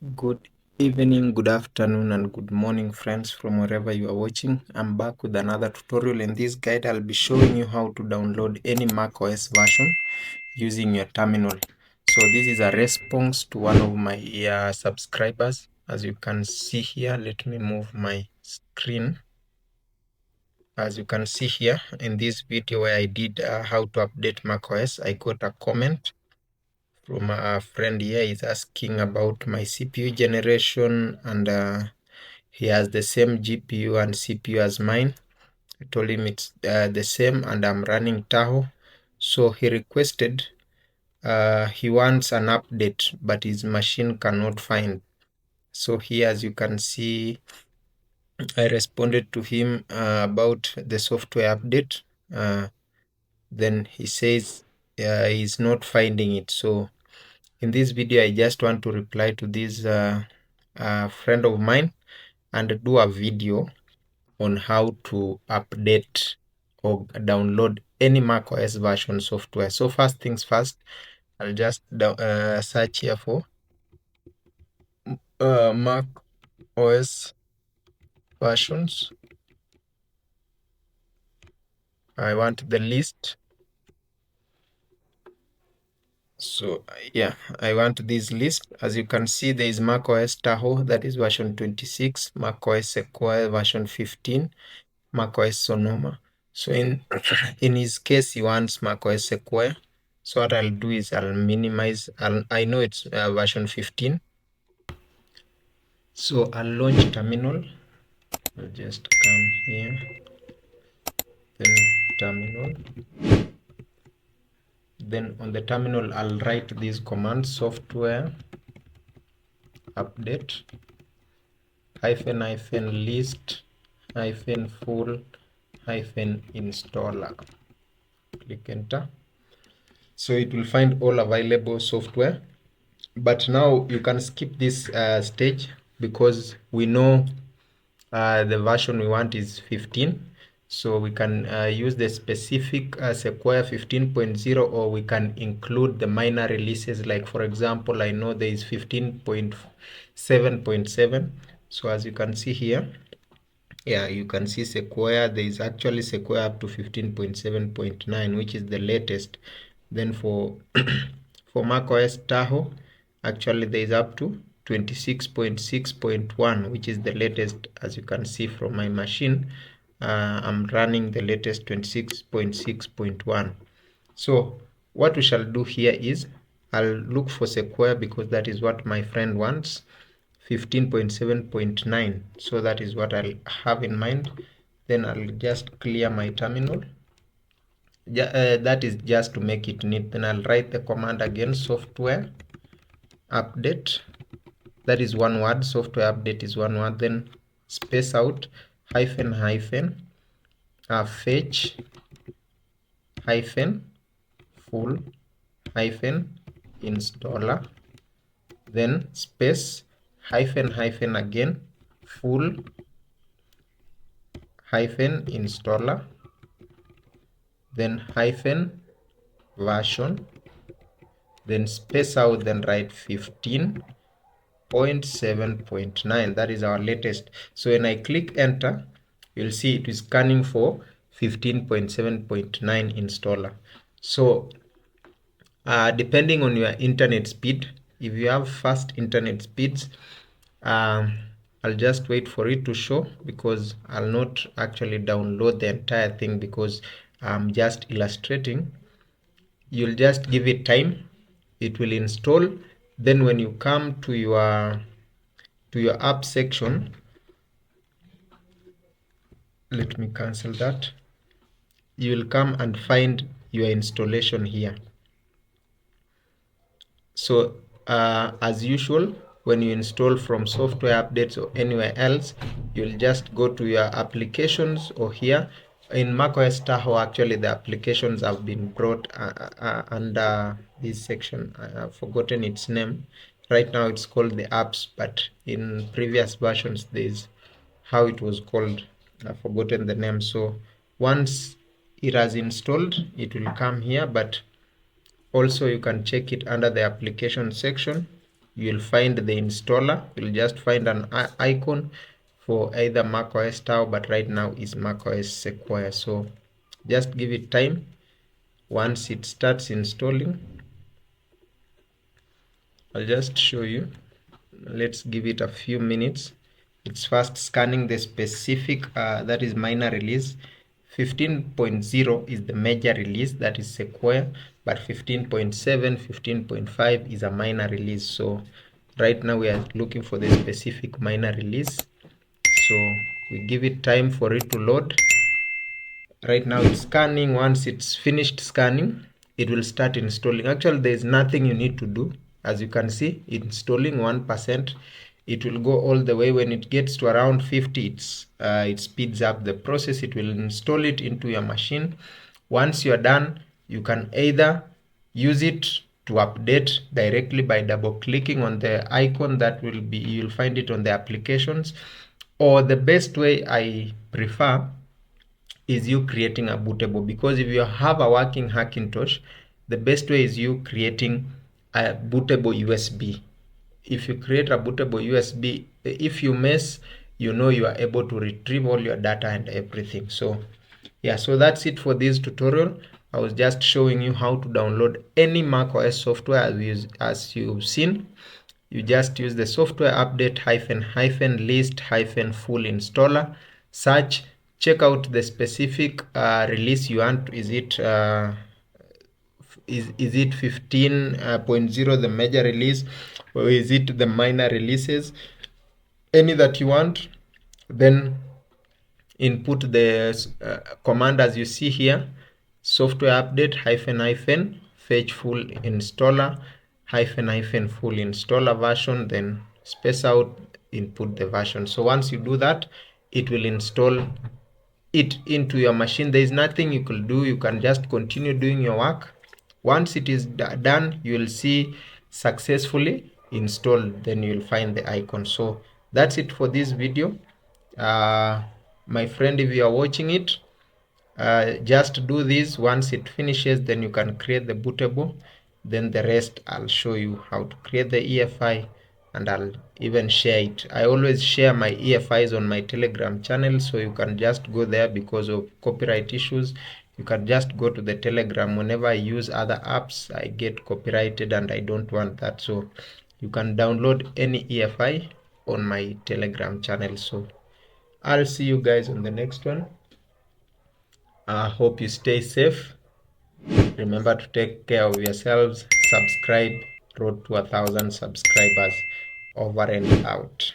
Good evening, good afternoon, and good morning, friends, from wherever you are watching. I'm back with another tutorial. In this guide, I'll be showing you how to download any macOS version using your terminal. So this is a response to one of my subscribers. As you can see here, let me move my screen. As you can see here in this video where I did how to update macOS, I got a comment from a friend here. Is asking about my CPU generation, and he has the same GPU and CPU as mine. I told him it's the same, and I'm running Tahoe. So he requested, he wants an update, but his machine cannot find. So here, as you can see, I responded to him about the software update. Then he says he's not finding it. So in this video, I just want to reply to this friend of mine and do a video on how to update or download any macOS version software. So first things first, I'll just search here for macOS versions. I want the list. So yeah, I want this list. As you can see, there is macOS Tahoe, that is version 26, macOS Sequoia version 15, macOS Sonoma. So in his case, he wants macOS Sequoia. So what I'll do is I'll minimize. I know it's version 15. So I'll launch terminal. I'll just come here, then terminal. Then on the terminal, I'll write this command: software update -list -full -installer. Click enter. So it will find all available software. But now you can skip this stage because we know the version we want is 15. So we can use the specific Sequoia 15.0, or we can include the minor releases. Like for example, I know there is 15.7.7. So as you can see here, yeah, you can see Sequoia. There is actually Sequoia up to 15.7.9, which is the latest. Then for for macOS Tahoe, actually there is up to 26.6.1, which is the latest. As you can see from my machine, I'm running the latest 26.6.1. So what we shall do here is I'll look for Sequoia because that is what my friend wants, 15.7.9. So that is what I'll have in mind. Then I'll just clear my terminal. That is just to make it neat. Then I'll write the command again: software update. That is one word. Software update is one word. Then space out hyphen fetch full installer. Then space again full installer. Then version. Then space out. Then write 15.7.9. that is our latest. So when I click enter, you'll see it is scanning for 15.7.9 installer. So depending on your internet speed, if you have fast internet speeds, I'll just wait for it to show because I'll not actually download the entire thing because I'm just illustrating. You'll just give it time, it will install. Then when you come to your app section, let me cancel that. You will come and find your installation here. So as usual, when you install from software updates or anywhere else, you'll just go to your applications, or here in macOS Tahoe, actually the applications have been brought under this section. I've forgotten its name. Right now it's called the apps, but in previous versions there's how it was called. I've forgotten the name. So once it has installed, it will come here, but also you can check it under the application section. you'll find the installer. You'll just find an icon for either macOS Tahoe, but right now is macOS Sequoia. So just give it time. Once it starts installing, I'll just show you. Let's give it a few minutes. It's first scanning the specific, that is minor release. 15.0 is the major release, that is Sequoia, but 15.7, 15.5 is a minor release. So right now we are looking for the specific minor release. So we give it time for it to load. Right now it's scanning. Once it's finished scanning, it will start installing. Actually, there's nothing you need to do. As you can see, installing 1%. It will go all the way. When it gets to around 50, it speeds up the process. It will install it into your machine. Once you're done, you can either use it to update directly by double clicking on the icon that will be, you'll find it on the applications, or the best way I prefer is you creating a bootable, because if you have a working Hackintosh, the best way is you creating a bootable USB. If you create a bootable USB, if you mess, you know you are able to retrieve all your data and everything. So yeah, so that's it for this tutorial. I was just showing you how to download any macOS software. As you've seen, you just use the software update hyphen list hyphen full installer, search, check out the specific release you want. Is it 15.0 the major release, or is it the minor releases? Any that you want, then input the command as you see here, software update hyphen fetch full installer hyphen full installer version, then space out, input the version. So once you do that, it will install it into your machine. There is nothing you could do. You can just continue doing your work. Once it is done, you will see successfully installed, then you'll find the icon. So that's it for this video. My friend, if you are watching it, just do this. Once it finishes, then you can create the bootable. Then the rest I'll show you how to create the EFI, and I'll even share it. I always share my EFIs on my Telegram channel, so you can just go there. Because of copyright issues, you can just go to the Telegram. Whenever I use other apps, I get copyrighted, and I don't want that. So you can download any EFI on my Telegram channel. So I'll see you guys on the next one. I hope you stay safe. Remember to take care of yourselves. Subscribe. Road to 1,000 subscribers. Over and out.